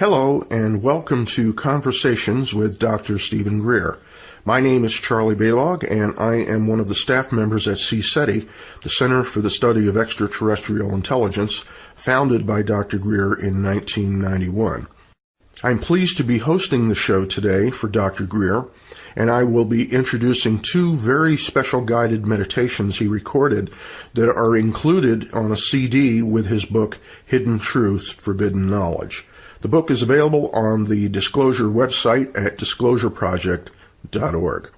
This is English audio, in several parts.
Hello, and welcome to Conversations with Dr. Stephen Greer. My name is Charlie Balog, and I am one of the staff members at CSETI, the Center for the Study of Extraterrestrial Intelligence, founded by Dr. Greer in 1991. I'm pleased to be hosting the show today for Dr. Greer, and I will be introducing two very special guided meditations he recorded that are included on a CD with his book, Hidden Truth, Forbidden Knowledge. The book is available on the Disclosure website at disclosureproject.org.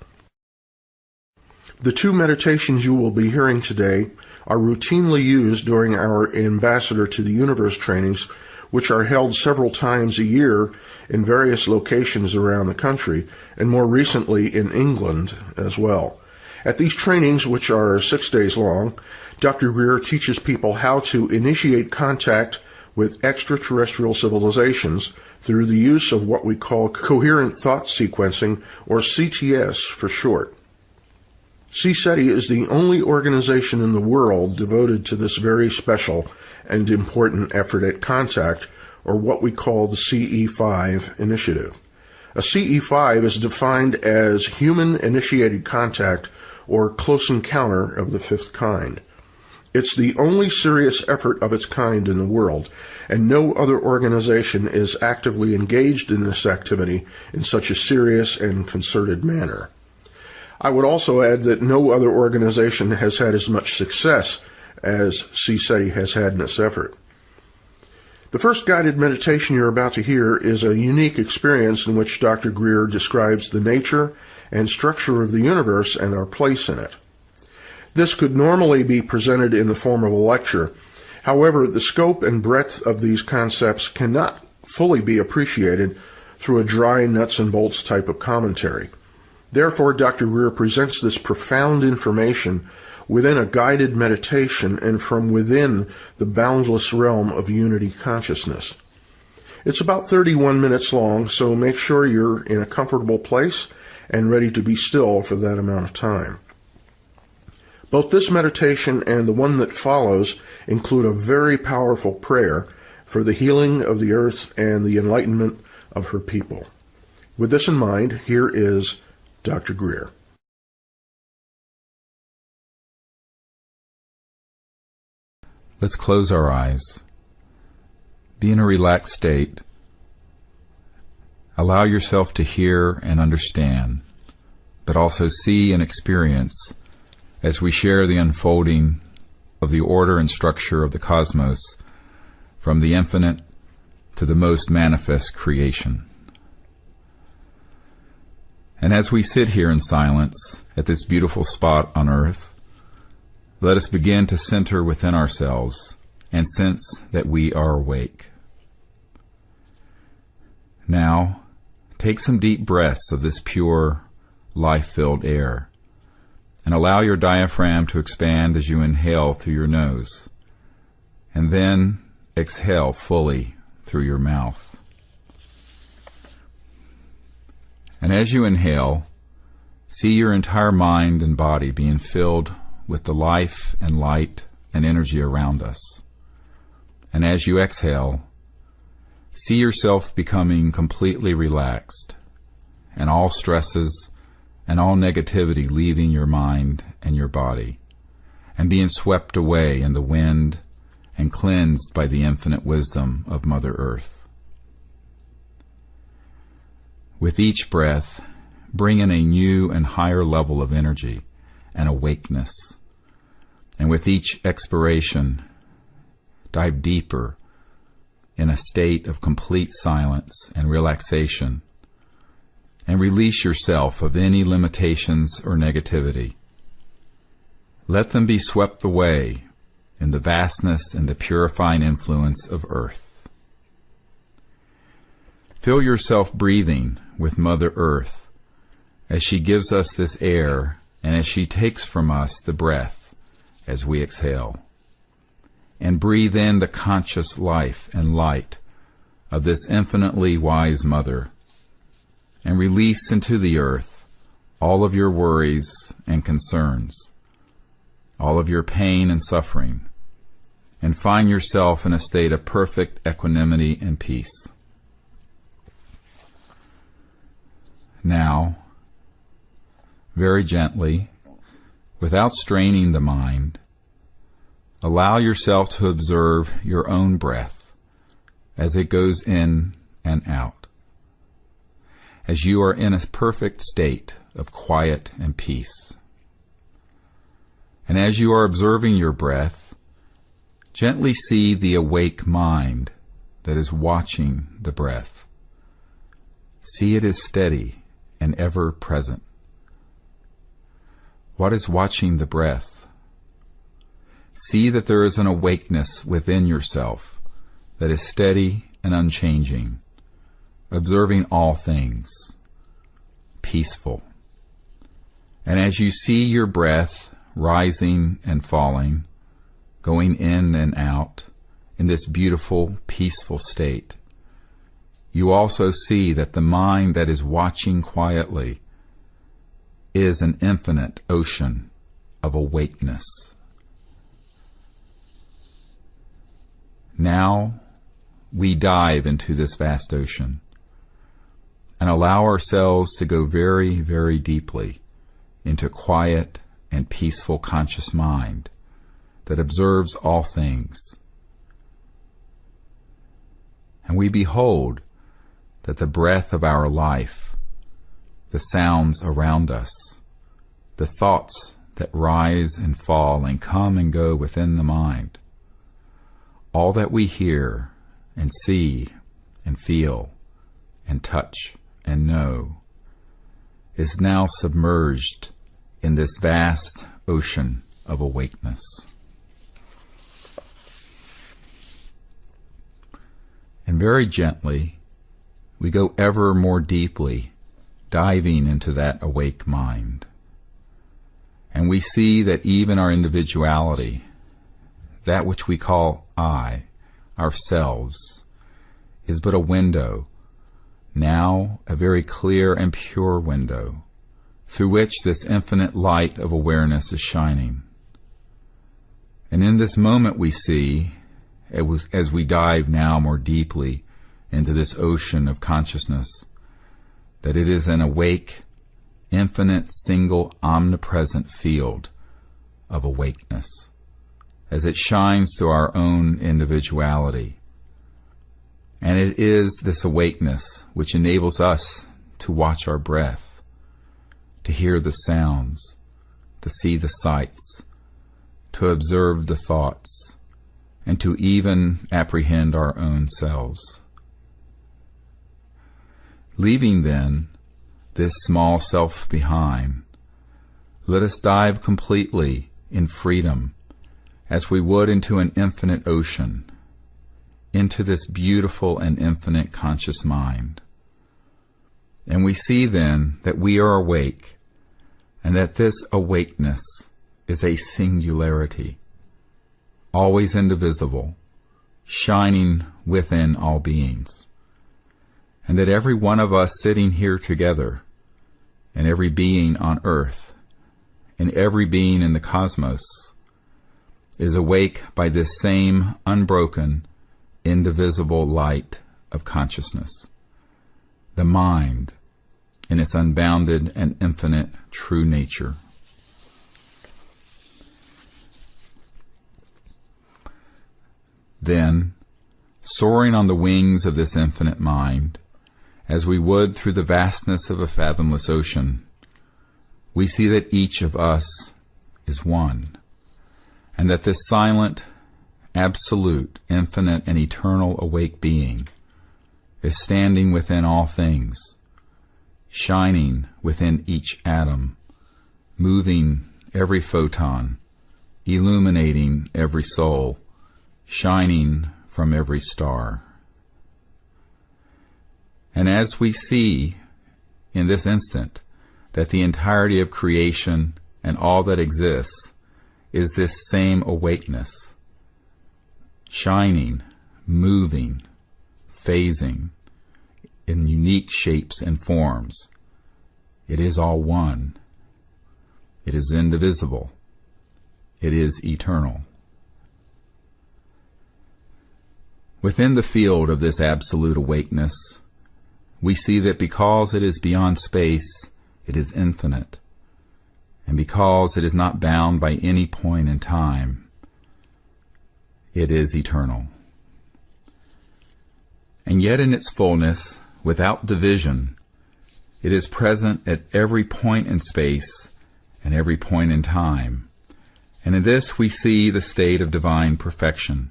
The two meditations you will be hearing today are routinely used during our Ambassador to the Universe trainings, which are held several times a year in various locations around the country, and more recently in England as well. At these trainings, which are 6 days long, Dr. Greer teaches people how to initiate contact with extraterrestrial civilizations through the use of what we call coherent thought sequencing, or CTS for short. CSETI is the only organization in the world devoted to this very special and important effort at contact, or what we call the CE5 initiative. A CE5 is defined as human-initiated contact, or close encounter of the fifth kind. It's the only serious effort of its kind in the world, and no other organization is actively engaged in this activity in such a serious and concerted manner. I would also add that no other organization has had as much success as CSETI has had in this effort. The first guided meditation you're about to hear is a unique experience in which Dr. Greer describes the nature and structure of the universe and our place in it. This could normally be presented in the form of a lecture. However, the scope and breadth of these concepts cannot fully be appreciated through a dry nuts and bolts type of commentary. Therefore, Dr. Greer presents this profound information within a guided meditation and from within the boundless realm of unity consciousness. It's about 31 minutes long, so make sure you're in a comfortable place and ready to be still for that amount of time. Both this meditation and the one that follows include a very powerful prayer for the healing of the earth and the enlightenment of her people. With this in mind, here is Dr. Greer. Let's close our eyes. Be in a relaxed state. Allow yourself to hear and understand, but also see and experience as we share the unfolding of the order and structure of the cosmos from the infinite to the most manifest creation. And as we sit here in silence at this beautiful spot on earth, let us begin to center within ourselves and sense that we are awake. Now, take some deep breaths of this pure, life-filled air, and allow your diaphragm to expand as you inhale through your nose, and then exhale fully through your mouth. And as you inhale, see your entire mind and body being filled with the life and light and energy around us. And as you exhale, see yourself becoming completely relaxed, and all stresses and all negativity leaving your mind and your body, and being swept away in the wind and cleansed by the infinite wisdom of Mother Earth. With each breath, bring in a new and higher level of energy and awakeness, and with each expiration, dive deeper in a state of complete silence and relaxation, and release yourself of any limitations or negativity. Let them be swept away in the vastness and the purifying influence of Earth. Feel yourself breathing with Mother Earth as she gives us this air and as she takes from us the breath as we exhale. And breathe in the conscious life and light of this infinitely wise Mother, and release into the earth all of your worries and concerns, all of your pain and suffering, and find yourself in a state of perfect equanimity and peace. now, very gently, without straining the mind, allow yourself to observe your own breath as it goes in and out, as you are in a perfect state of quiet and peace. And as you are observing your breath, gently see the awake mind that is watching the breath. See it as steady and ever present. What is watching the breath? See that there is an awakeness within yourself that is steady and unchanging, observing all things, peaceful. And as you see your breath rising and falling, going in and out in this beautiful, peaceful state, you also see that the mind that is watching quietly is an infinite ocean of awakeness. Now we dive into this vast ocean and allow ourselves to go very, very deeply into quiet and peaceful conscious mind that observes all things. And we behold that the breath of our life, the sounds around us, the thoughts that rise and fall and come and go within the mind, all that we hear and see and feel and touch and know is now submerged in this vast ocean of awakeness. And very gently, we go ever more deeply, diving into that awake mind. And we see that even our individuality, that which we call I, ourselves, is but a window, now a very clear and pure window, through which this infinite light of awareness is shining. And in this moment we see, as we dive now more deeply into this ocean of consciousness, that it is an awake, infinite, single, omnipresent field of awakeness, as it shines through our own individuality. And it is this awakeness which enables us to watch our breath, to hear the sounds, to see the sights, to observe the thoughts, and to even apprehend our own selves. Leaving then this small self behind, let us dive completely in freedom as we would into an infinite ocean, into this beautiful and infinite conscious mind. And we see then that we are awake, and that this awakeness is a singularity, always indivisible, shining within all beings. And that every one of us sitting here together, and every being on earth, and every being in the cosmos, is awake by this same unbroken, indivisible light of consciousness, the mind in its unbounded and infinite true nature. Then, soaring on the wings of this infinite mind, as we would through the vastness of a fathomless ocean, we see that each of us is one, and that this silent, absolute, infinite, and eternal awake being is standing within all things, shining within each atom, moving every photon, illuminating every soul, shining from every star. And as we see in this instant that the entirety of creation and all that exists is this same awakeness, shining, moving, phasing in unique shapes and forms, it is all one. It is indivisible. It is eternal. Within the field of this absolute awakeness, we see that because it is beyond space, it is infinite. And because it is not bound by any point in time, it is eternal. And yet in its fullness, without division, it is present at every point in space and every point in time. And in this we see the state of divine perfection,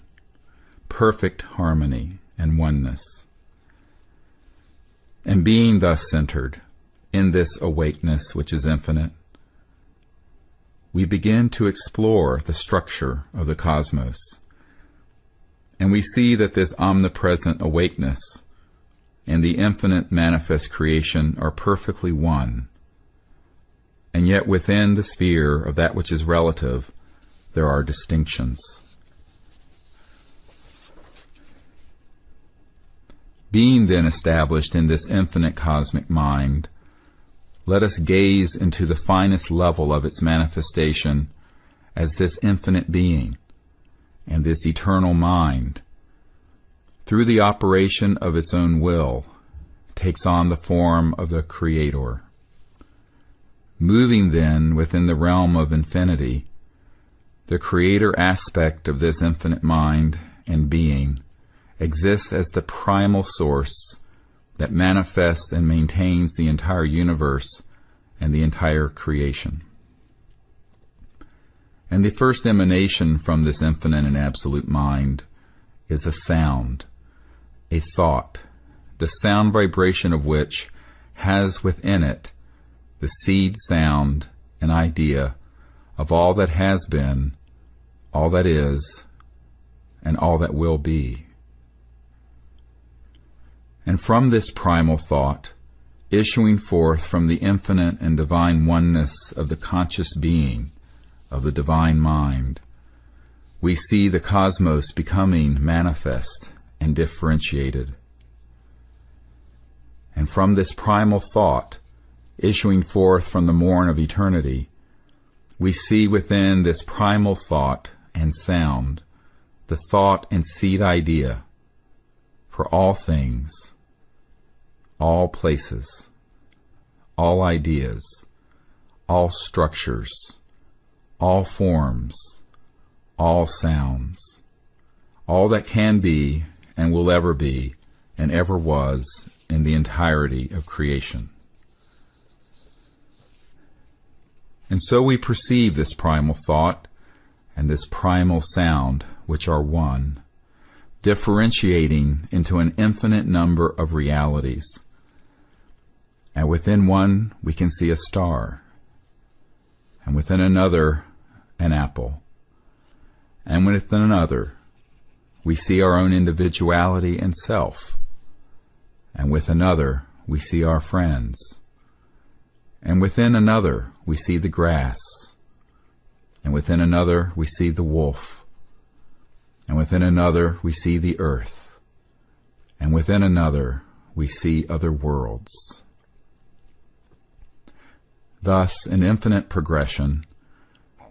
perfect harmony and oneness. And being thus centered in this awakeness which is infinite, we begin to explore the structure of the cosmos. And we see that this omnipresent awakeness and the infinite manifest creation are perfectly one. And yet within the sphere of that which is relative, there are distinctions. Being then established in this infinite cosmic mind, let us gaze into the finest level of its manifestation as this infinite being and this eternal mind, through the operation of its own will, takes on the form of the Creator. Moving then within the realm of infinity, the Creator aspect of this infinite mind and being exists as the primal source that manifests and maintains the entire universe and the entire creation. And the first emanation from this infinite and absolute mind is a sound, a thought, the sound vibration of which has within it the seed sound and idea of all that has been, all that is, and all that will be. And from this primal thought, issuing forth from the infinite and divine oneness of the conscious being of the divine mind, we see the cosmos becoming manifest and differentiated. And from this primal thought, issuing forth from the morn of eternity, we see within this primal thought and sound the thought and seed idea for all things, all places, all ideas, all structures, all forms, all sounds, all that can be and will ever be and ever was in the entirety of creation. And so we perceive this primal thought and this primal sound, which are one, differentiating into an infinite number of realities. And within one we can see a star, and within another an apple, and within another we see our own individuality and self, and with another we see our friends, and within another we see the grass, and within another we see the wolf, and within another we see the earth, and within another we see other worlds. Thus, in infinite progression,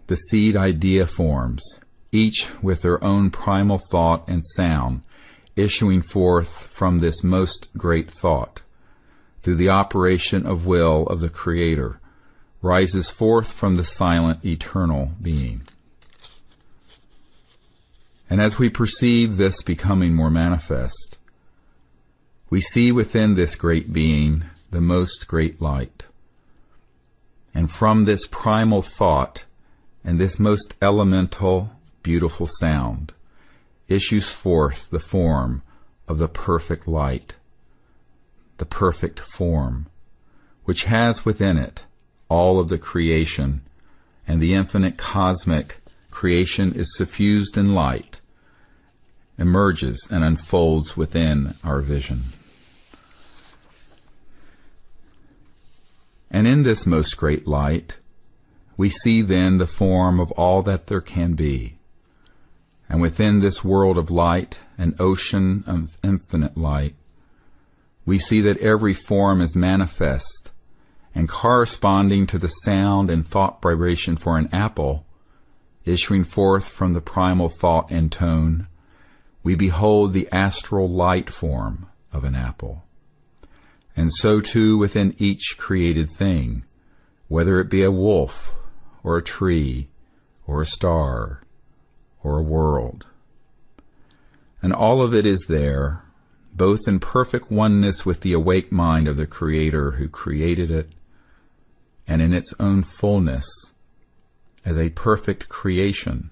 the seed idea forms, each with their own primal thought and sound, issuing forth from this most great thought, through the operation of will of the Creator, rises forth from the silent eternal being. And as we perceive this becoming more manifest, we see within this great being the most great light. And from this primal thought and this most elemental, beautiful sound issues forth the form of the perfect light, the perfect form, which has within it all of the creation, and the infinite cosmic creation is suffused in light, emerges and unfolds within our vision. And in this most great light, we see then the form of all that there can be. And within this world of light, an ocean of infinite light, we see that every form is manifest, and corresponding to the sound and thought vibration for an apple, issuing forth from the primal thought and tone, we behold the astral light form of an apple. And so too within each created thing, whether it be a wolf, or a tree, or a star, or a world. And all of it is there, both in perfect oneness with the awake mind of the Creator who created it, and in its own fullness, as a perfect creation,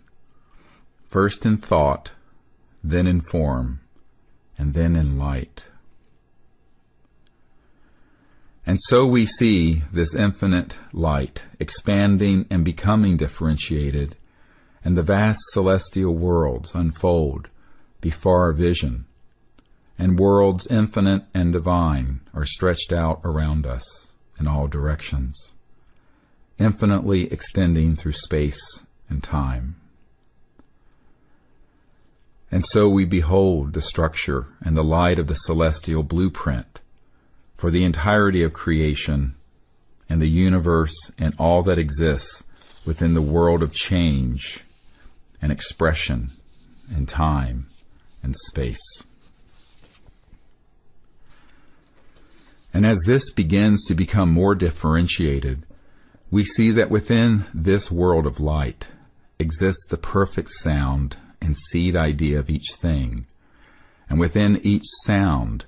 first in thought, then in form, and then in light. And so we see this infinite light expanding and becoming differentiated, and the vast celestial worlds unfold before our vision, and worlds infinite and divine are stretched out around us in all directions, infinitely extending through space and time. And so we behold the structure and the light of the celestial blueprint for the entirety of creation and the universe and all that exists within the world of change and expression and time and space. And as this begins to become more differentiated, we see that within this world of light exists the perfect sound and seed idea of each thing, and within each sound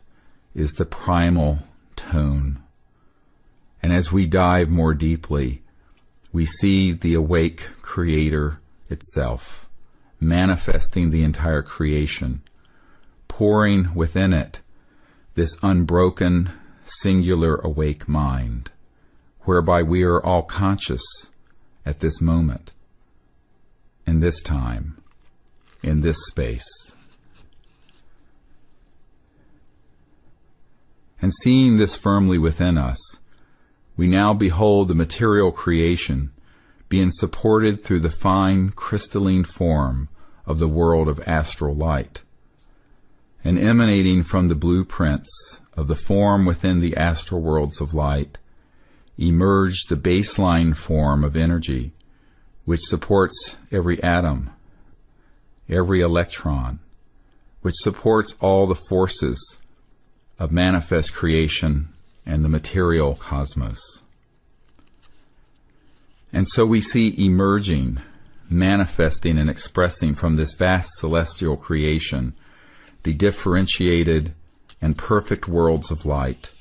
is the primal tone. And as we dive more deeply, we see the awake Creator itself, manifesting the entire creation, pouring within it this unbroken, singular awake mind, whereby we are all conscious at this moment, in this time, in this space. And seeing this firmly within us, we now behold the material creation being supported through the fine crystalline form of the world of astral light, and emanating from the blueprints of the form within the astral worlds of light, emerged the baseline form of energy, which supports every atom, every electron, which supports all the forces of manifest creation and the material cosmos. And so we see emerging, manifesting and expressing from this vast celestial creation the differentiated and perfect worlds of light,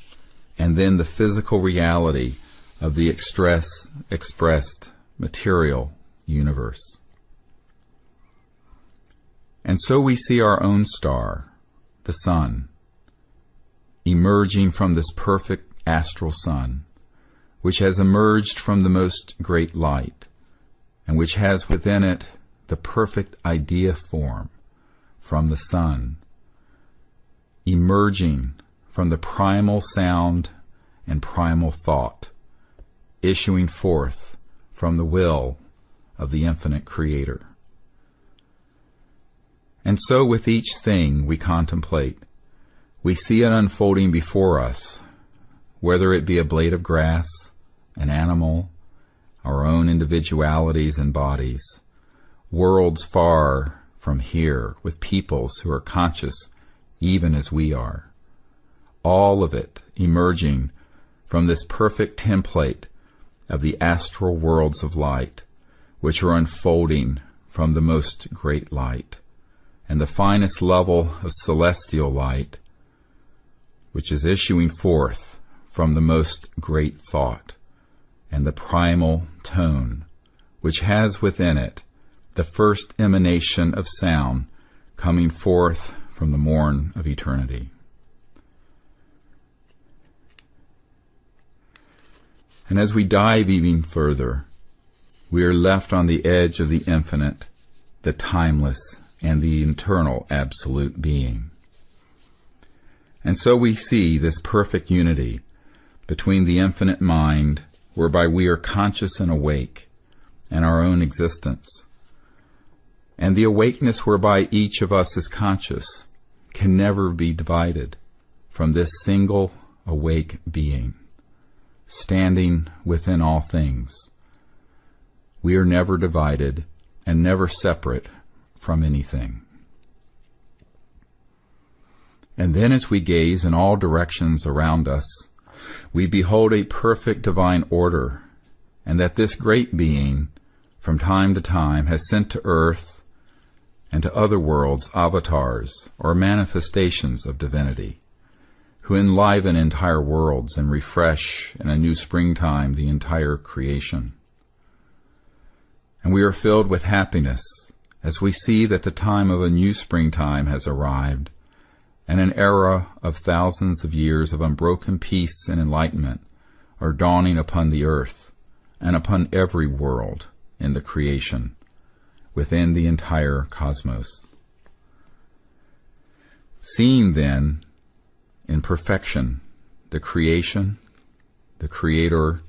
and then the physical reality of the expressed material universe. And so we see our own star, the sun, emerging from this perfect astral sun, which has emerged from the most great light, and which has within it the perfect idea form from the sun, emerging from the primal sound and primal thought, issuing forth from the will of the infinite Creator. And so with each thing we contemplate, we see it unfolding before us, whether it be a blade of grass, an animal, our own individualities and bodies, worlds far from here with peoples who are conscious even as we are. All of it emerging from this perfect template of the astral worlds of light, which are unfolding from the most great light, and the finest level of celestial light, which is issuing forth from the most great thought, and the primal tone, which has within it the first emanation of sound coming forth from the morn of eternity. And as we dive even further, we are left on the edge of the infinite, the timeless, and the eternal absolute being. And so we see this perfect unity between the infinite mind, whereby we are conscious and awake, and our own existence, and the awakeness whereby each of us is conscious can never be divided from this single awake being, standing within all things. We are never divided and never separate from anything. And then as we gaze in all directions around us, we behold a perfect divine order, and that this great being, from time to time, has sent to earth and to other worlds avatars or manifestations of divinity, who enliven entire worlds and refresh in a new springtime the entire creation. And we are filled with happiness as we see that the time of a new springtime has arrived, and an era of thousands of years of unbroken peace and enlightenment are dawning upon the earth and upon every world in the creation, within the entire cosmos. Seeing then, in perfection, the creation, the Creator,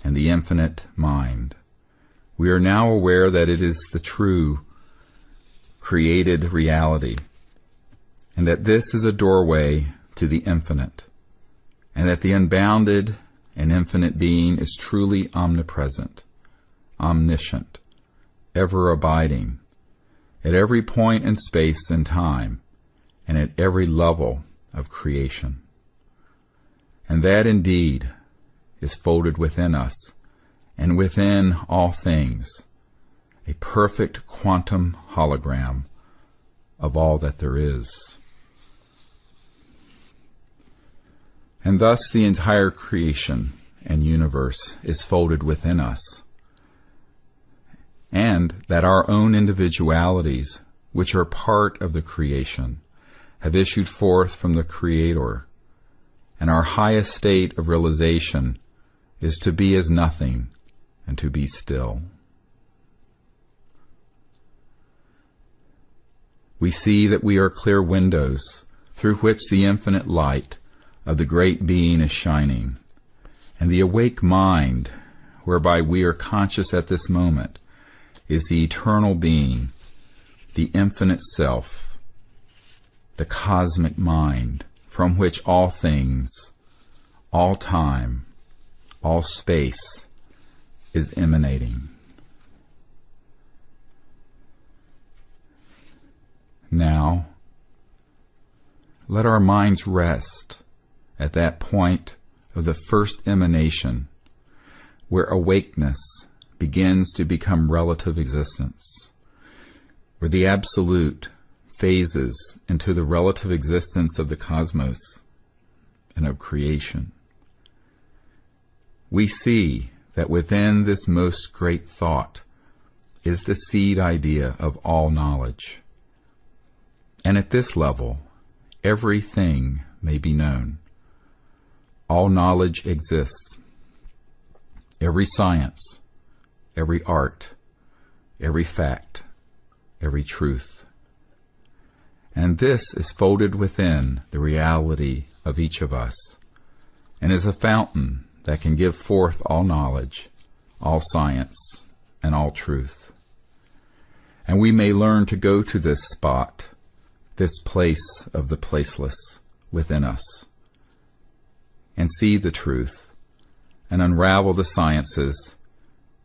and the infinite mind, we are now aware that it is the true created reality, and that this is a doorway to the infinite, and that the unbounded and infinite being is truly omnipresent, omniscient, ever abiding, at every point in space and time, and at every level of creation. And that indeed is folded within us, and within all things, a perfect quantum hologram of all that there is. And thus the entire creation and universe is folded within us, and that our own individualities, which are part of the creation, have issued forth from the Creator, and our highest state of realization is to be as nothing and to be still. We see that we are clear windows through which the infinite light of the great being is shining, and the awake mind, whereby we are conscious at this moment, is the eternal being, the infinite self, the cosmic mind, from which all things, all time, all space is emanating. Now, let our minds rest at that point of the first emanation, where awakeness begins to become relative existence, where the absolute phases into the relative existence of the cosmos and of creation. We see that within this most great thought is the seed idea of all knowledge. And at this level, everything may be known. All knowledge exists. Every science, every art, every fact, every truth. And this is folded within the reality of each of us, and is a fountain that can give forth all knowledge, all science, and all truth. And we may learn to go to this spot, this place of the placeless within us, and see the truth, and unravel the sciences,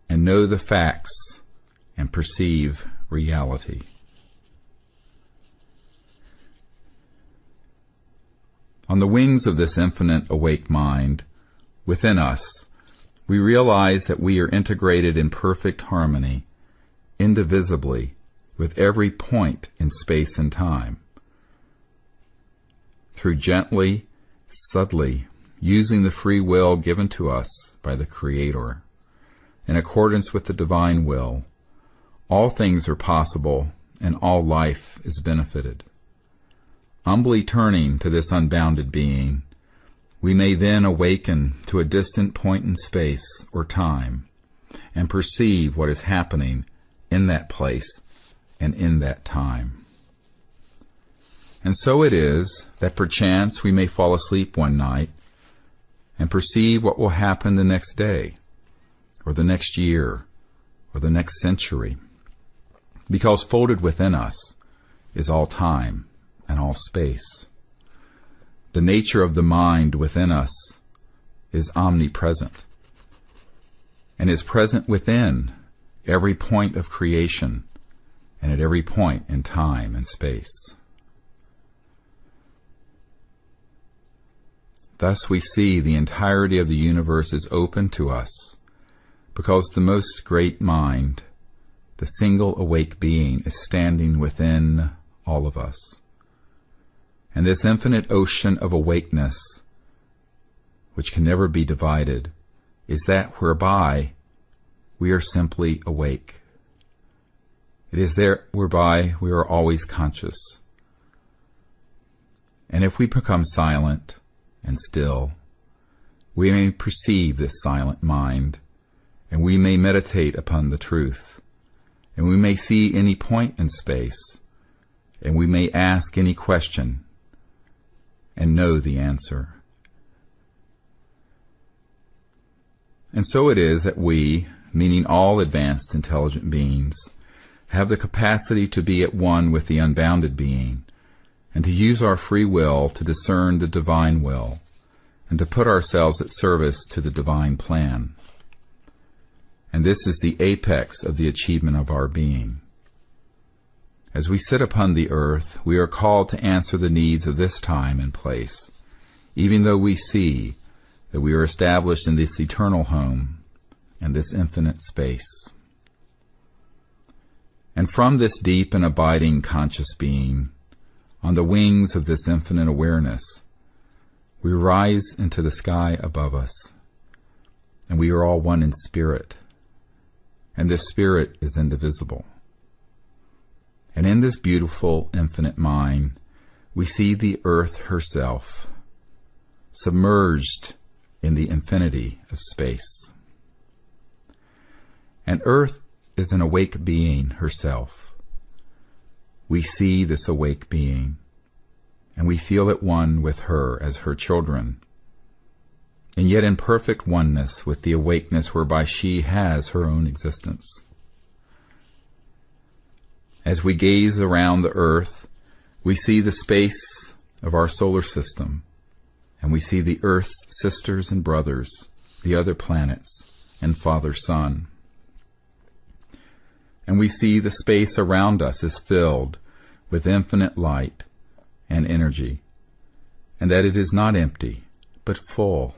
and know the facts, and perceive reality. On the wings of this infinite awake mind within us, we realize that we are integrated in perfect harmony, indivisibly, with every point in space and time. Through gently, subtly, using the free will given to us by the Creator, in accordance with the divine will, all things are possible and all life is benefited. Humbly turning to this unbounded being, we may then awaken to a distant point in space or time and perceive what is happening in that place and in that time. And so it is that perchance we may fall asleep one night and perceive what will happen the next day, or the next year, or the next century, because folded within us is all time and all space. The nature of the mind within us is omnipresent, and is present within every point of creation and at every point in time and space. Thus we see the entirety of the universe is open to us, because the most great mind, the single awake being, is standing within all of us. And this infinite ocean of awakeness, which can never be divided, is that whereby we are simply awake. It is there whereby we are always conscious. And if we become silent and still, we may perceive this silent mind, and we may meditate upon the truth, and we may see any point in space, and we may ask any question and know the answer. And so it is that we, meaning all advanced intelligent beings, have the capacity to be at one with the unbounded being, and to use our free will to discern the divine will, and to put ourselves at service to the divine plan. And this is the apex of the achievement of our being. As we sit upon the earth, we are called to answer the needs of this time and place, even though we see that we are established in this eternal home and this infinite space. And from this deep and abiding conscious being, on the wings of this infinite awareness, we rise into the sky above us, and we are all one in spirit, and this spirit is indivisible. And in this beautiful infinite mind, we see the earth herself, submerged in the infinity of space. And earth is an awake being herself. We see this awake being, and we feel at one with her as her children, and yet in perfect oneness with the awakeness whereby she has her own existence. As we gaze around the earth, we see the space of our solar system, and we see the earth's sisters and brothers, the other planets, and Father Sun. And we see the space around us is filled with infinite light and energy, and that it is not empty, but full,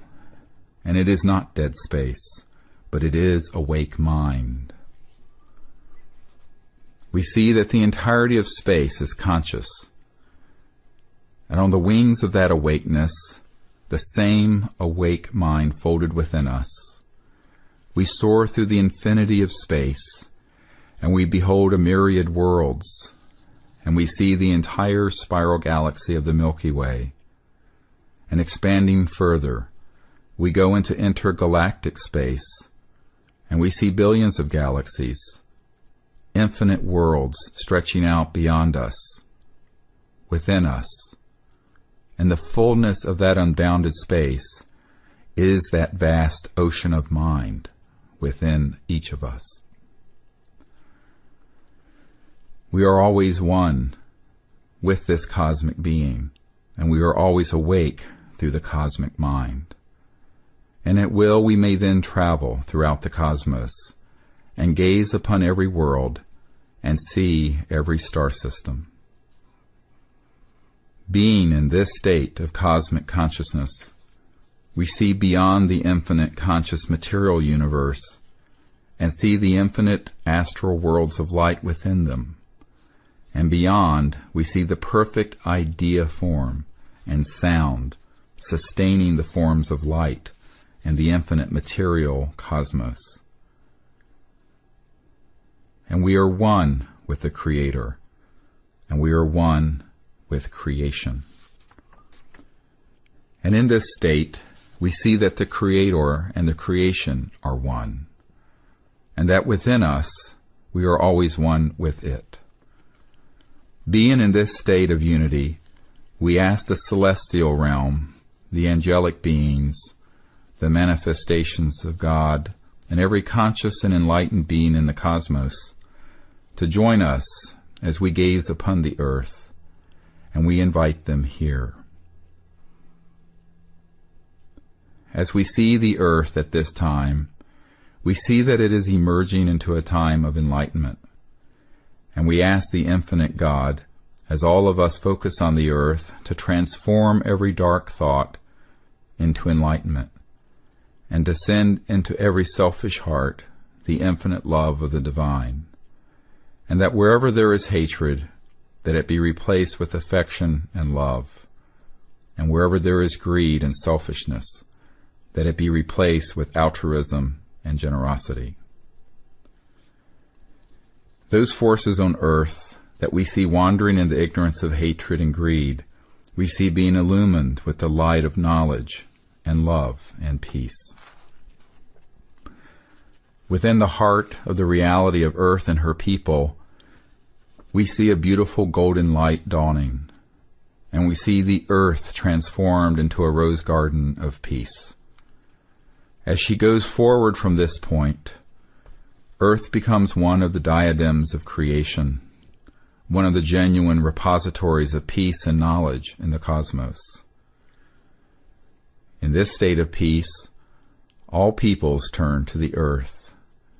and it is not dead space, but it is awake mind. We see that the entirety of space is conscious, and on the wings of that awakeness, the same awake mind folded within us, we soar through the infinity of space, and we behold a myriad worlds, and we see the entire spiral galaxy of the Milky Way. And expanding further, we go into intergalactic space, and we see billions of galaxies, infinite worlds stretching out beyond us, within us. And the fullness of that unbounded space is that vast ocean of mind within each of us. We are always one with this cosmic being, and we are always awake through the cosmic mind. And at will we may then travel throughout the cosmos and gaze upon every world and see every star system. Being in this state of cosmic consciousness, we see beyond the infinite conscious material universe and see the infinite astral worlds of light within them. And beyond, we see the perfect idea form and sound sustaining the forms of light and the infinite material cosmos. And we are one with the Creator, and we are one with creation. And in this state, we see that the Creator and the creation are one, and that within us, we are always one with it. Being in this state of unity, we ask the celestial realm, the angelic beings, the manifestations of God, and every conscious and enlightened being in the cosmos to join us as we gaze upon the earth, and we invite them here. As we see the earth at this time, we see that it is emerging into a time of enlightenment. And we ask the infinite God, as all of us focus on the earth, to transform every dark thought into enlightenment, and to send into every selfish heart the infinite love of the divine, and that wherever there is hatred, that it be replaced with affection and love, and wherever there is greed and selfishness, that it be replaced with altruism and generosity. Those forces on earth that we see wandering in the ignorance of hatred and greed, we see being illumined with the light of knowledge and love and peace. Within the heart of the reality of earth and her people, we see a beautiful golden light dawning, and we see the earth transformed into a rose garden of peace. As she goes forward from this point, earth becomes one of the diadems of creation, one of the genuine repositories of peace and knowledge in the cosmos. In this state of peace, all peoples turn to the earth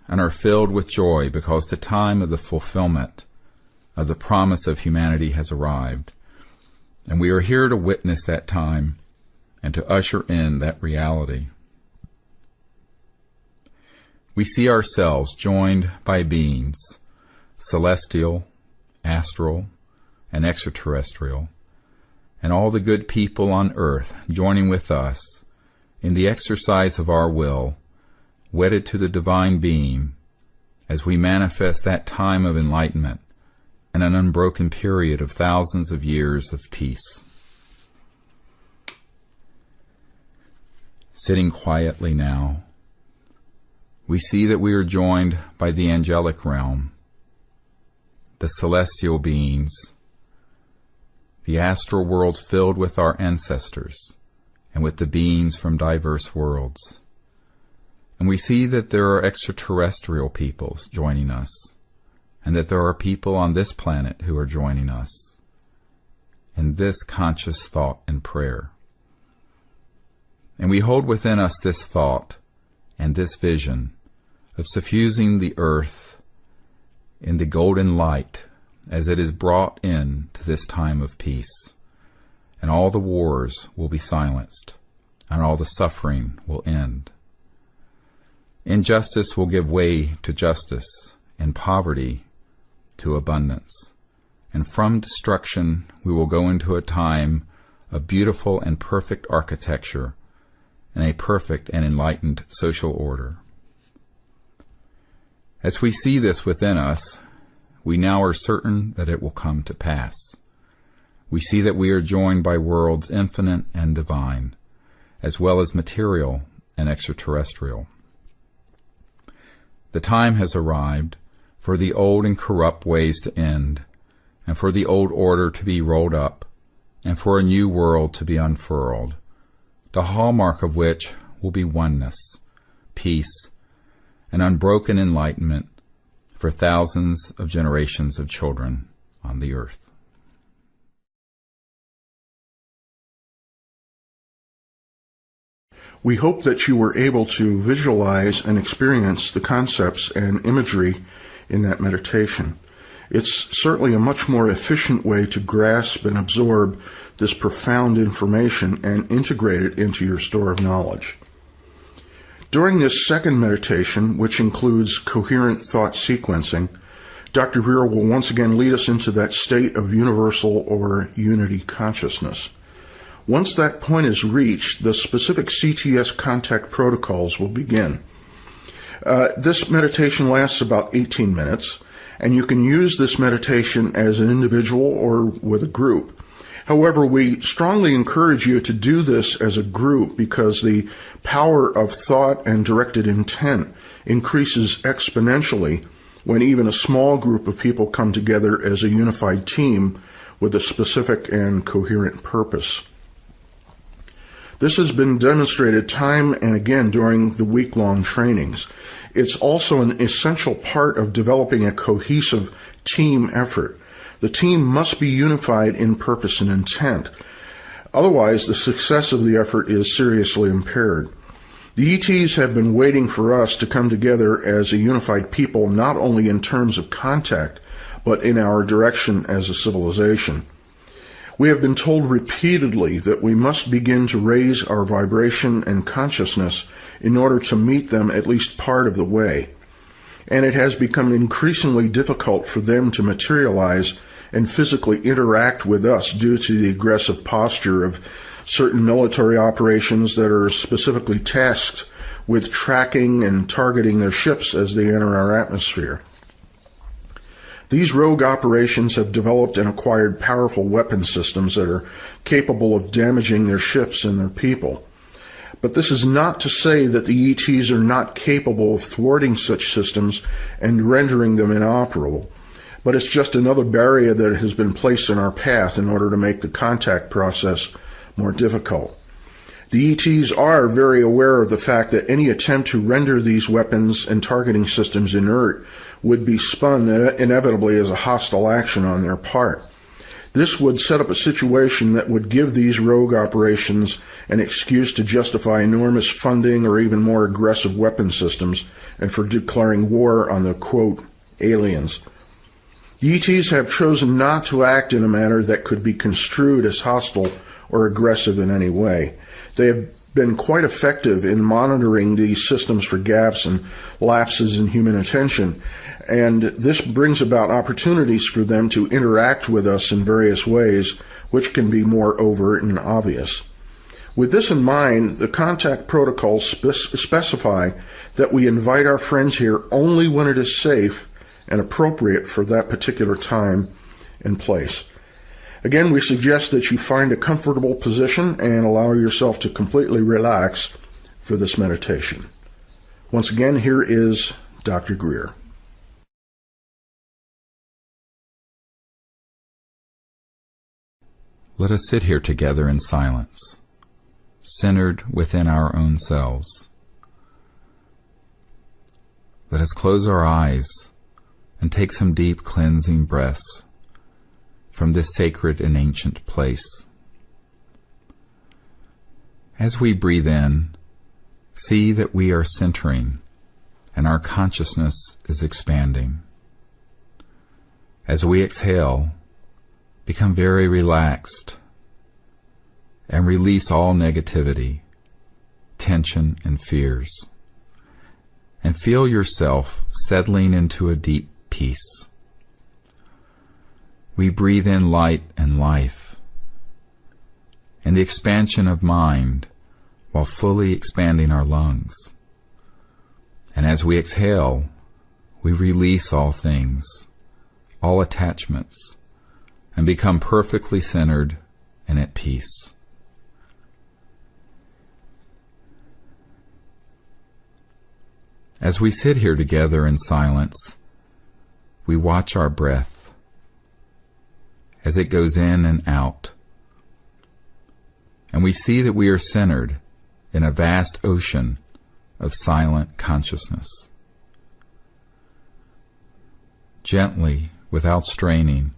and are filled with joy because the time of the fulfillment of the promise of humanity has arrived, and we are here to witness that time and to usher in that reality. We see ourselves joined by beings, celestial, astral, and extraterrestrial, and all the good people on earth joining with us in the exercise of our will, wedded to the divine being, as we manifest that time of enlightenment and an unbroken period of thousands of years of peace. Sitting quietly now, we see that we are joined by the angelic realm, the celestial beings, the astral worlds filled with our ancestors, and with the beings from diverse worlds. And we see that there are extraterrestrial peoples joining us, and that there are people on this planet who are joining us in this conscious thought and prayer. And we hold within us this thought and this vision of suffusing the earth in the golden light as it is brought in to this time of peace, and all the wars will be silenced, and all the suffering will end. Injustice will give way to justice, and poverty to abundance. And from destruction we will go into a time of beautiful and perfect architecture and a perfect and enlightened social order. As we see this within us, we now are certain that it will come to pass. We see that we are joined by worlds infinite and divine, as well as material and extraterrestrial. The time has arrived for the old and corrupt ways to end, and for the old order to be rolled up, and for a new world to be unfurled, the hallmark of which will be oneness, peace, and unbroken enlightenment for thousands of generations of children on the earth. We hope that you were able to visualize and experience the concepts and imagery in that meditation. It's certainly a much more efficient way to grasp and absorb this profound information and integrate it into your store of knowledge. During this second meditation, which includes coherent thought sequencing, Dr. Greer will once again lead us into that state of universal or unity consciousness. Once that point is reached, the specific CTS contact protocols will begin. This meditation lasts about 18 minutes, and you can use this meditation as an individual or with a group. However, we strongly encourage you to do this as a group because the power of thought and directed intent increases exponentially when even a small group of people come together as a unified team with a specific and coherent purpose. This has been demonstrated time and again during the week-long trainings. It's also an essential part of developing a cohesive team effort. The team must be unified in purpose and intent. Otherwise, the success of the effort is seriously impaired. The ETs have been waiting for us to come together as a unified people, not only in terms of contact, but in our direction as a civilization. We have been told repeatedly that we must begin to raise our vibration and consciousness in order to meet them at least part of the way. And it has become increasingly difficult for them to materialize and physically interact with us due to the aggressive posture of certain military operations that are specifically tasked with tracking and targeting their ships as they enter our atmosphere. These rogue operations have developed and acquired powerful weapon systems that are capable of damaging their ships and their people. But this is not to say that the ETs are not capable of thwarting such systems and rendering them inoperable, but it's just another barrier that has been placed in our path in order to make the contact process more difficult. The ETs are very aware of the fact that any attempt to render these weapons and targeting systems inert would be spun inevitably as a hostile action on their part. This would set up a situation that would give these rogue operations an excuse to justify enormous funding or even more aggressive weapon systems and for declaring war on the, quote, aliens. The ETs have chosen not to act in a manner that could be construed as hostile or aggressive in any way. They have been quite effective in monitoring these systems for gaps and lapses in human attention, and this brings about opportunities for them to interact with us in various ways, which can be more overt and obvious. With this in mind, the contact protocols specify that we invite our friends here only when it is safe and appropriate for that particular time and place. Again, we suggest that you find a comfortable position and allow yourself to completely relax for this meditation. Once again, here is Dr. Greer. Let us sit here together in silence, centered within our own selves. Let us close our eyes and take some deep cleansing breaths from this sacred and ancient place. As we breathe in, see that we are centering and our consciousness is expanding. As we exhale, become very relaxed and release all negativity, tension, and fears, and feel yourself settling into a deep peace. We breathe in light and life, and the expansion of mind while fully expanding our lungs. And as we exhale, we release all things, all attachments, and become perfectly centered and at peace. As we sit here together in silence, we watch our breath as it goes in and out, and we see that we are centered in a vast ocean of silent consciousness. Gently, without straining,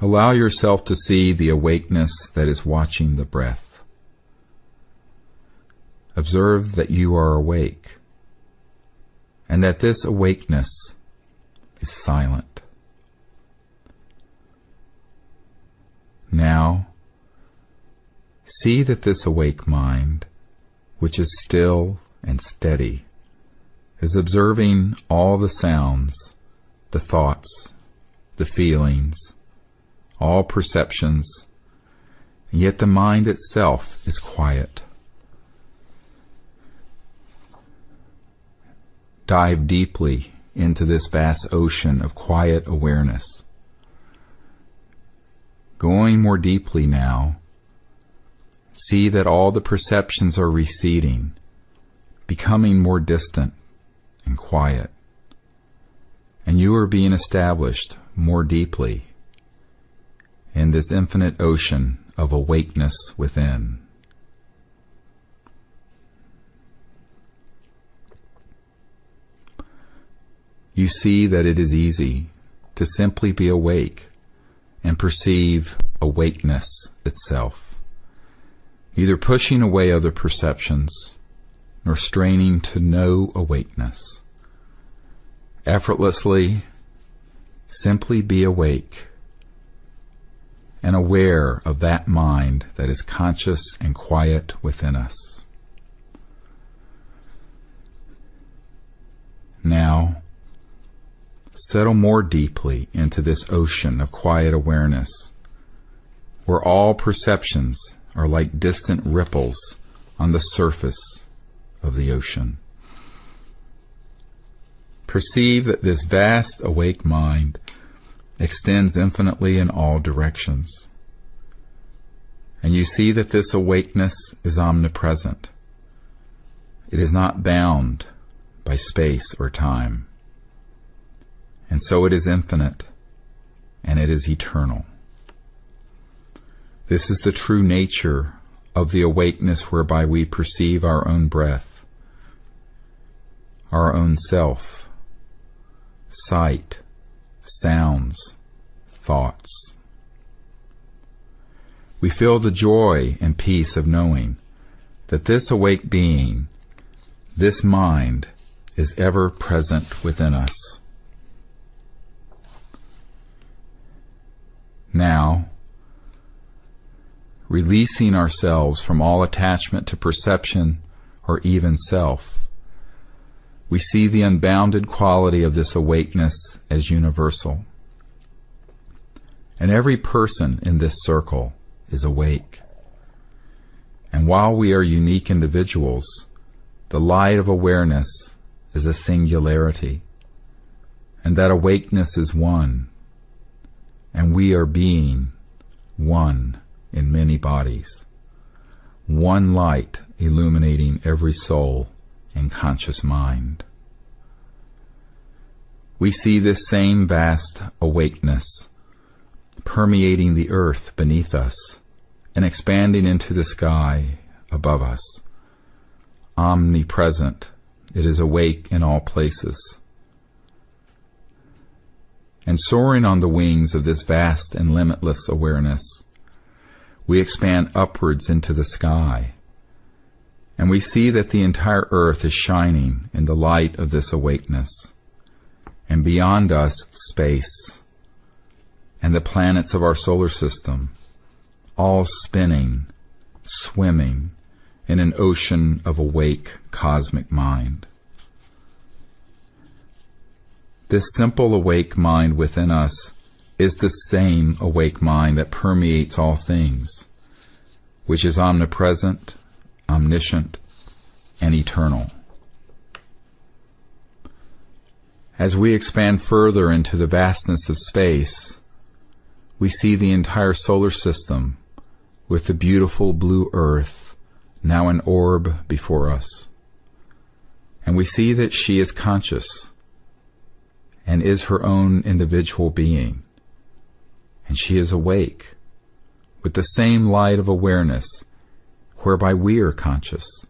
allow yourself to see the awakeness that is watching the breath. Observe that you are awake, and that this awakeness is silent. Now, see that this awake mind, which is still and steady, is observing all the sounds, the thoughts, the feelings, all perceptions, and yet the mind itself is quiet. Dive deeply into this vast ocean of quiet awareness. Going more deeply now, see that all the perceptions are receding, becoming more distant and quiet, and you are being established more deeply in this infinite ocean of awakeness within. You see that it is easy to simply be awake and perceive awakeness itself, neither pushing away other perceptions nor straining to know awakeness. Effortlessly, simply be awake and aware of that mind that is conscious and quiet within us. Now, settle more deeply into this ocean of quiet awareness, where all perceptions are like distant ripples on the surface of the ocean. Perceive that this vast awake mind extends infinitely in all directions. And you see that this awakeness is omnipresent. It is not bound by space or time. And so it is infinite, and it is eternal. This is the true nature of the awakeness whereby we perceive our own breath, our own self, sight, sounds, thoughts. We feel the joy and peace of knowing that this awake being, this mind, is ever present within us. Now, releasing ourselves from all attachment to perception or even self, we see the unbounded quality of this awakeness as universal. And every person in this circle is awake. And while we are unique individuals, the light of awareness is a singularity, and that awakeness is one, and we are being one in many bodies, one light illuminating every soul and conscious mind. We see this same vast awakeness permeating the earth beneath us and expanding into the sky above us. Omnipresent, it is awake in all places. And soaring on the wings of this vast and limitless awareness, we expand upwards into the sky, and we see that the entire earth is shining in the light of this awakeness, and beyond us space, and the planets of our solar system, all spinning, swimming in an ocean of awake cosmic mind. This simple awake mind within us is the same awake mind that permeates all things, which is omnipresent, omniscient, and eternal. As we expand further into the vastness of space, we see the entire solar system with the beautiful blue earth now an orb before us. And we see that she is conscious and is her own individual being. And she is awake with the same light of awareness whereby we are conscious,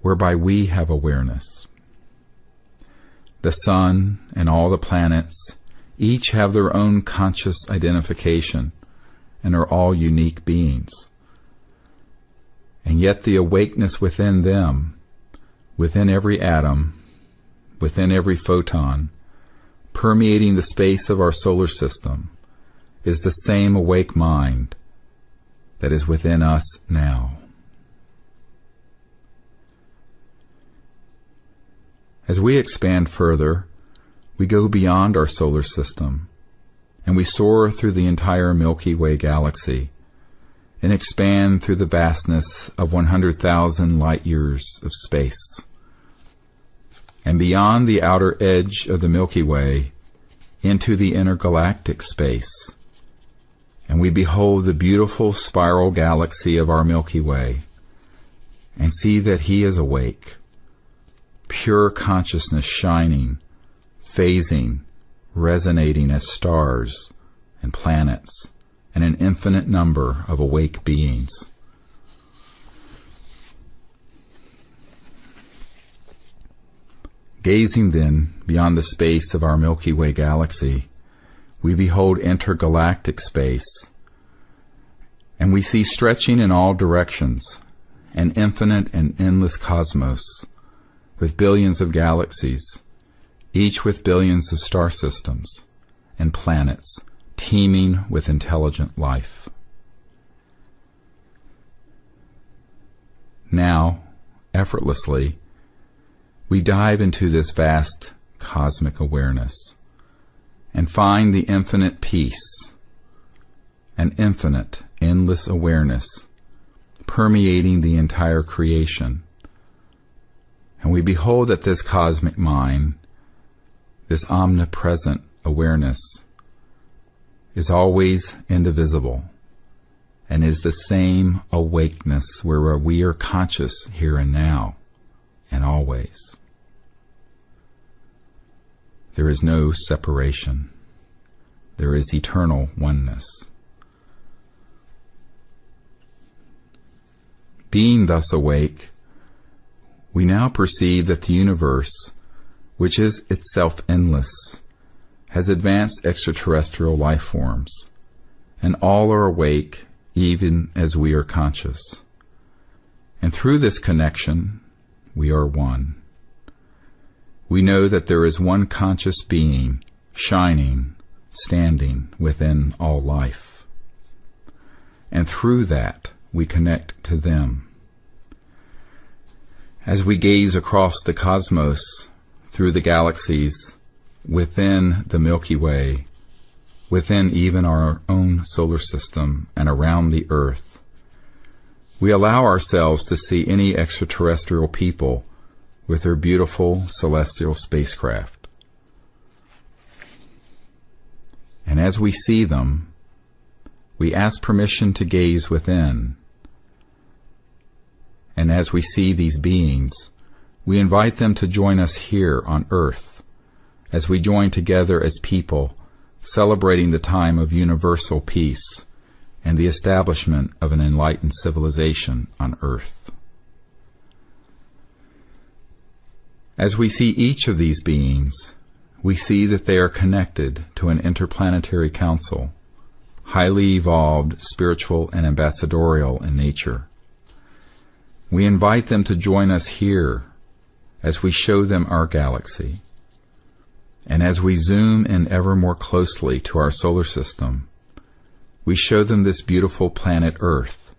whereby we have awareness. The sun and all the planets each have their own conscious identification and are all unique beings. And yet the awakeness within them, within every atom, within every photon, permeating the space of our solar system, is the same awake mind that is within us now. As we expand further, we go beyond our solar system, and we soar through the entire Milky Way galaxy, and expand through the vastness of 100,000 light years of space. And beyond the outer edge of the Milky Way, into the intergalactic space, and we behold the beautiful spiral galaxy of our Milky Way, and see that he is awake, pure consciousness shining, phasing, resonating as stars and planets, and an infinite number of awake beings. Gazing then beyond the space of our Milky Way galaxy, we behold intergalactic space, and we see stretching in all directions an infinite and endless cosmos with billions of galaxies, each with billions of star systems and planets teeming with intelligent life. Now, effortlessly, we dive into this vast cosmic awareness and find the infinite peace, an infinite, endless awareness permeating the entire creation. And we behold that this cosmic mind, this omnipresent awareness, is always indivisible and is the same awakeness where we are conscious here and now and always. There is no separation. There is eternal oneness. Being thus awake, we now perceive that the universe, which is itself endless, has advanced extraterrestrial life forms, and all are awake even as we are conscious. And through this connection, we are one. We know that there is one conscious being, shining, standing within all life. And through that, we connect to them. As we gaze across the cosmos, through the galaxies, within the Milky Way, within even our own solar system and around the Earth, we allow ourselves to see any extraterrestrial people with their beautiful celestial spacecraft. And as we see them, we ask permission to gaze within. And as we see these beings, we invite them to join us here on Earth, as we join together as people, celebrating the time of universal peace and the establishment of an enlightened civilization on Earth. As we see each of these beings, we see that they are connected to an interplanetary council, highly evolved, spiritual, and ambassadorial in nature. We invite them to join us here as we show them our galaxy. And as we zoom in ever more closely to our solar system, we show them this beautiful planet Earth,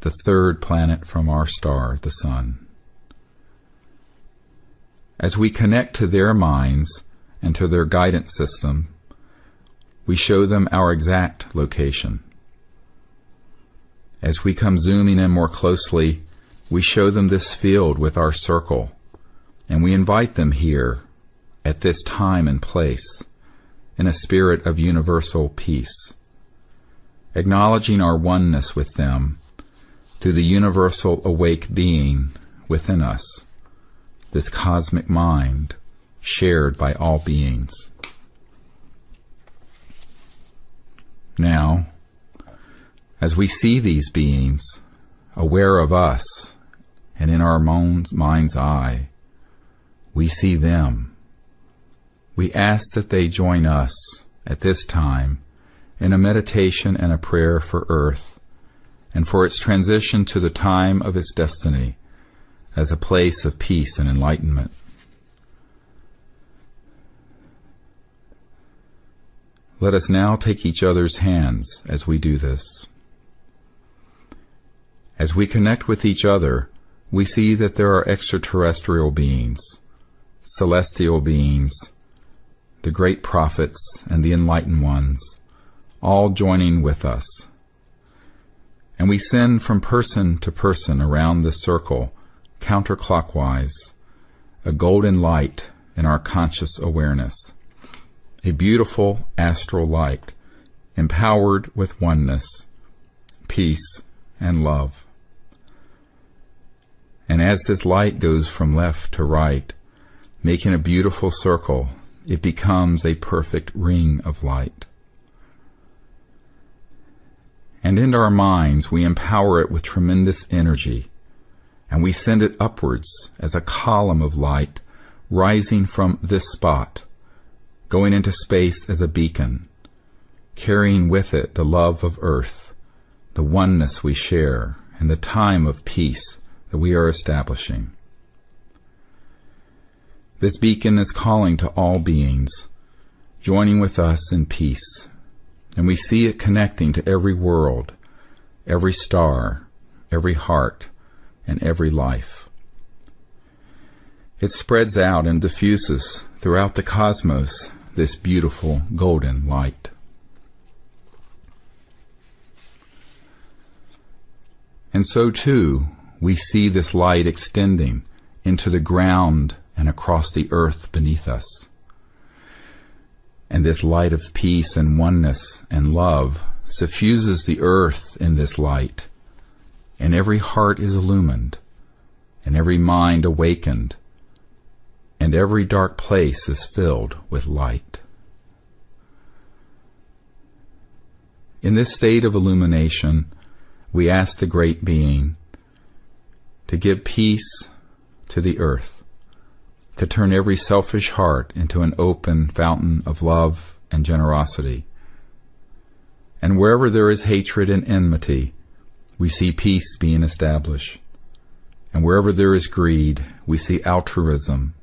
the third planet from our star, the Sun. As we connect to their minds and to their guidance system, we show them our exact location. As we come zooming in more closely, we show them this field with our circle, and we invite them here at this time and place in a spirit of universal peace, acknowledging our oneness with them through the universal awake being within us, this cosmic mind shared by all beings. Now, as we see these beings, aware of us, and in our mind's eye, we see them. We ask that they join us at this time in a meditation and a prayer for Earth and for its transition to the time of its destiny as a place of peace and enlightenment. Let us now take each other's hands as we do this. As we connect with each other, we see that there are extraterrestrial beings, celestial beings, the great prophets and the enlightened ones, all joining with us. And we send from person to person around this circle, counterclockwise, a golden light in our conscious awareness, a beautiful astral light, empowered with oneness, peace, and love. And as this light goes from left to right, making a beautiful circle, it becomes a perfect ring of light. And in our minds, we empower it with tremendous energy, and we send it upwards as a column of light rising from this spot, going into space as a beacon, carrying with it the love of Earth, the oneness we share, and the time of peace that we are establishing. This beacon is calling to all beings, joining with us in peace, and we see it connecting to every world, every star, every heart, and every life. It spreads out and diffuses throughout the cosmos this beautiful golden light. And so too, we see this light extending into the ground and across the earth beneath us. And this light of peace and oneness and love suffuses the earth in this light, and every heart is illumined, and every mind awakened, and every dark place is filled with light. In this state of illumination, we ask the Great Being to give peace to the earth, to turn every selfish heart into an open fountain of love and generosity. And wherever there is hatred and enmity, we see peace being established. And wherever there is greed, we see altruism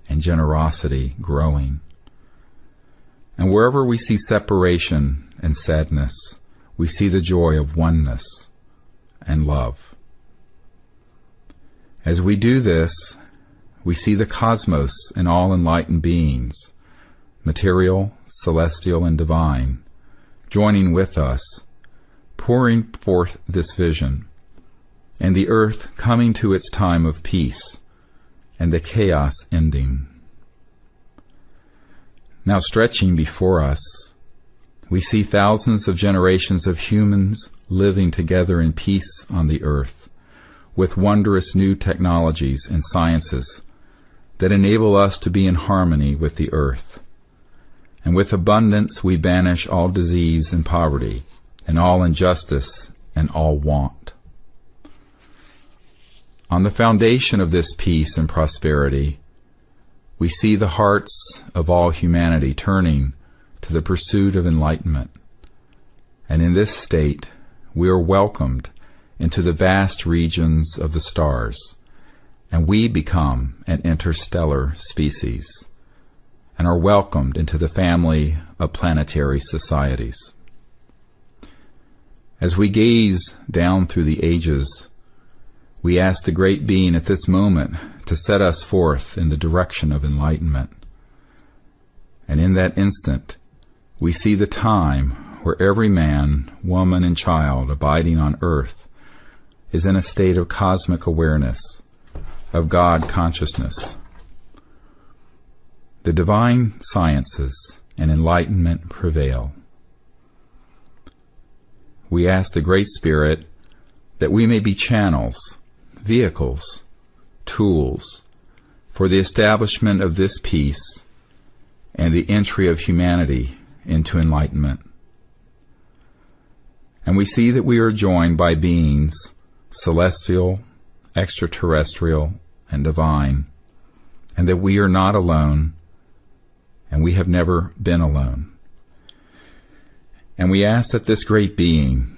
and generosity growing. And wherever we see separation and sadness, we see the joy of oneness and love. As we do this, we see the cosmos and all enlightened beings, material, celestial, and divine, joining with us, pouring forth this vision, and the earth coming to its time of peace, and the chaos ending. Now stretching before us, we see thousands of generations of humans living together in peace on the earth, with wondrous new technologies and sciences that enable us to be in harmony with the earth. And with abundance we banish all disease and poverty, and all injustice and all want. On the foundation of this peace and prosperity, we see the hearts of all humanity turning to the pursuit of enlightenment. And in this state, we are welcomed into the vast regions of the stars, and we become an interstellar species, and are welcomed into the family of planetary societies. As we gaze down through the ages, we ask the Great Being at this moment to set us forth in the direction of enlightenment. And in that instant, we see the time where every man, woman, and child abiding on earth is in a state of cosmic awareness, of God consciousness. The divine sciences and enlightenment prevail. We ask the Great Spirit that we may be channels, vehicles, tools for the establishment of this peace and the entry of humanity into enlightenment. And we see that we are joined by beings, celestial, extraterrestrial, and divine, and that we are not alone, and we have never been alone. And we ask that this Great Being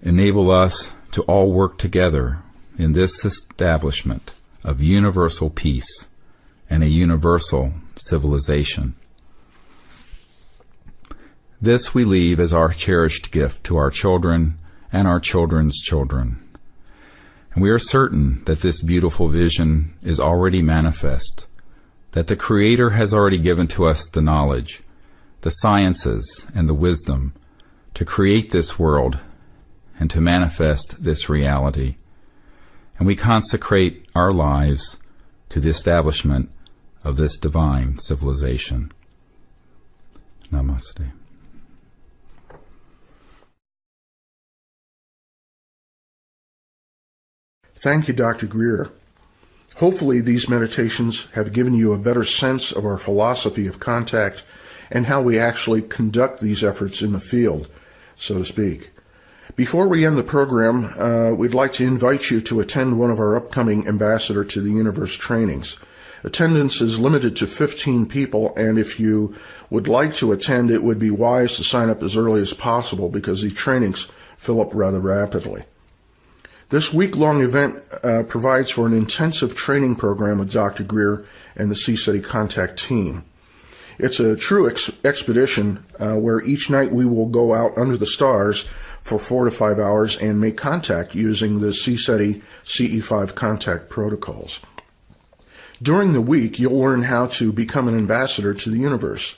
enable us to all work together in this establishment of universal peace and a universal civilization. This we leave as our cherished gift to our children and our children's children. And we are certain that this beautiful vision is already manifest, that the Creator has already given to us the knowledge, the sciences, and the wisdom to create this world and to manifest this reality. And we consecrate our lives to the establishment of this divine civilization. Namaste. Thank you, Dr. Greer. Hopefully these meditations have given you a better sense of our philosophy of contact and how we actually conduct these efforts in the field, so to speak. Before we end the program, we'd like to invite you to attend one of our upcoming Ambassador to the Universe trainings. Attendance is limited to 15 people, and if you would like to attend, it would be wise to sign up as early as possible because these trainings fill up rather rapidly. This week-long event provides for an intensive training program with Dr. Greer and the Sea City Contact team. It's a true expedition where each night we will go out under the stars for 4 to 5 hours and make contact using the CSETI CE5 contact protocols. During the week, you'll learn how to become an ambassador to the universe.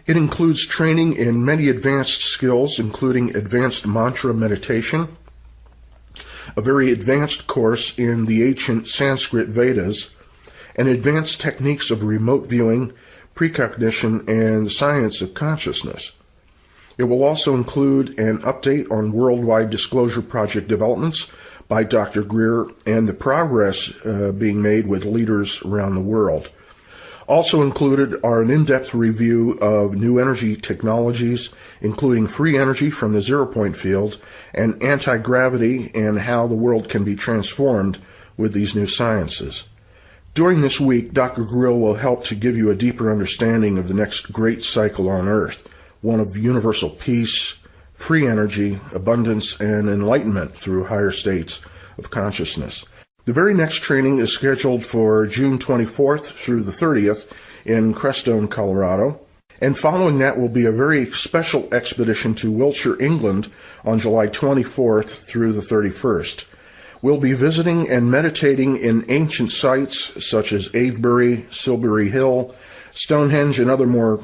It includes training in many advanced skills, including advanced mantra meditation, a very advanced course in the ancient Sanskrit Vedas, and advanced techniques of remote viewing, precognition, and the science of consciousness. It will also include an update on worldwide disclosure project developments by Dr. Greer and the progress being made with leaders around the world. Also included are an in-depth review of new energy technologies, including free energy from the zero-point field and anti-gravity, and how the world can be transformed with these new sciences. During this week, Dr. Greer will help to give you a deeper understanding of the next great cycle on Earth, one of universal peace, free energy, abundance, and enlightenment through higher states of consciousness. The very next training is scheduled for June 24th through the 30th in Crestone, Colorado. And following that will be a very special expedition to Wiltshire, England on July 24th through the 31st. We'll be visiting and meditating in ancient sites such as Avebury, Silbury Hill, Stonehenge, and other more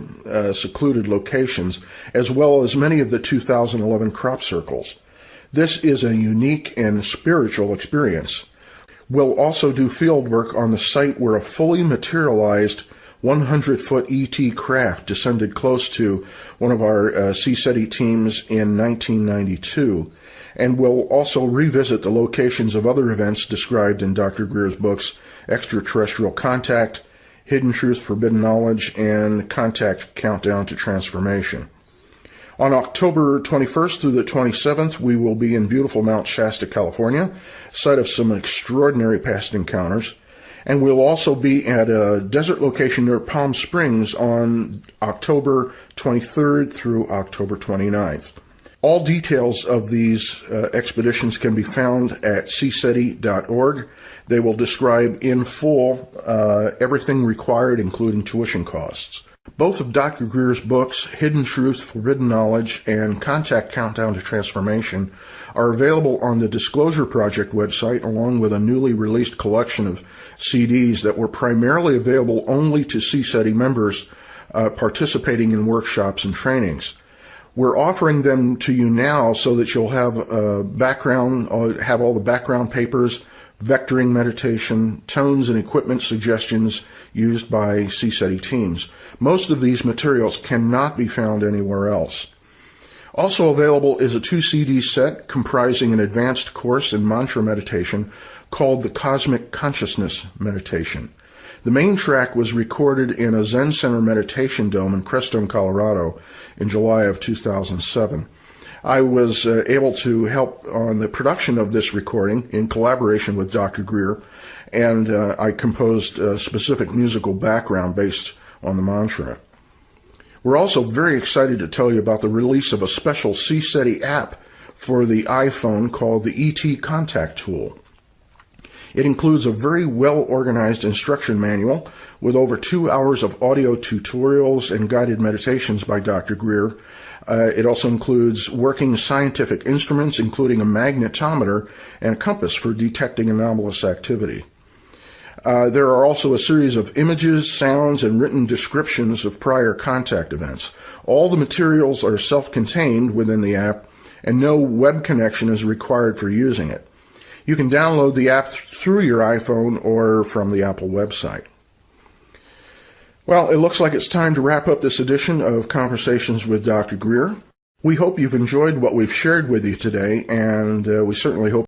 secluded locations, as well as many of the 2011 crop circles. This is a unique and spiritual experience. We'll also do field work on the site where a fully materialized 100-foot ET craft descended close to one of our CSETI teams in 1992. And we'll also revisit the locations of other events described in Dr. Greer's books, Extraterrestrial Contact, Hidden Truth, Forbidden Knowledge, and Contact Countdown to Transformation. On October 21st through the 27th, we will be in beautiful Mount Shasta, California, site of some extraordinary past encounters. And we'll also be at a desert location near Palm Springs on October 23rd through October 29th. All details of these expeditions can be found at cseti.org. They will describe in full everything required, including tuition costs. Both of Dr. Greer's books, Hidden Truth, Forbidden Knowledge, and Contact Countdown to Transformation, are available on the Disclosure Project website, along with a newly released collection of CDs that were primarily available only to CSETI members participating in workshops and trainings. We're offering them to you now so that you'll have have all the background papers, vectoring meditation, tones and equipment suggestions used by CSETI teams. Most of these materials cannot be found anywhere else. Also available is a 2-CD set comprising an advanced course in mantra meditation called the Cosmic Consciousness Meditation. The main track was recorded in a Zen Center meditation dome in Crestone, Colorado in July of 2007. I was able to help on the production of this recording in collaboration with Dr. Greer, and I composed a specific musical background based on the mantra. We're also very excited to tell you about the release of a special CSETI app for the iPhone called the ET Contact Tool. It includes a very well-organized instruction manual with over 2 hours of audio tutorials and guided meditations by Dr. Greer. It also includes working scientific instruments, including a magnetometer and a compass for detecting anomalous activity. There are also a series of images, sounds, and written descriptions of prior contact events. All the materials are self-contained within the app, and no web connection is required for using it. You can download the app through your iPhone or from the Apple website. Well, it looks like it's time to wrap up this edition of Conversations with Dr. Greer. We hope you've enjoyed what we've shared with you today, and we certainly hope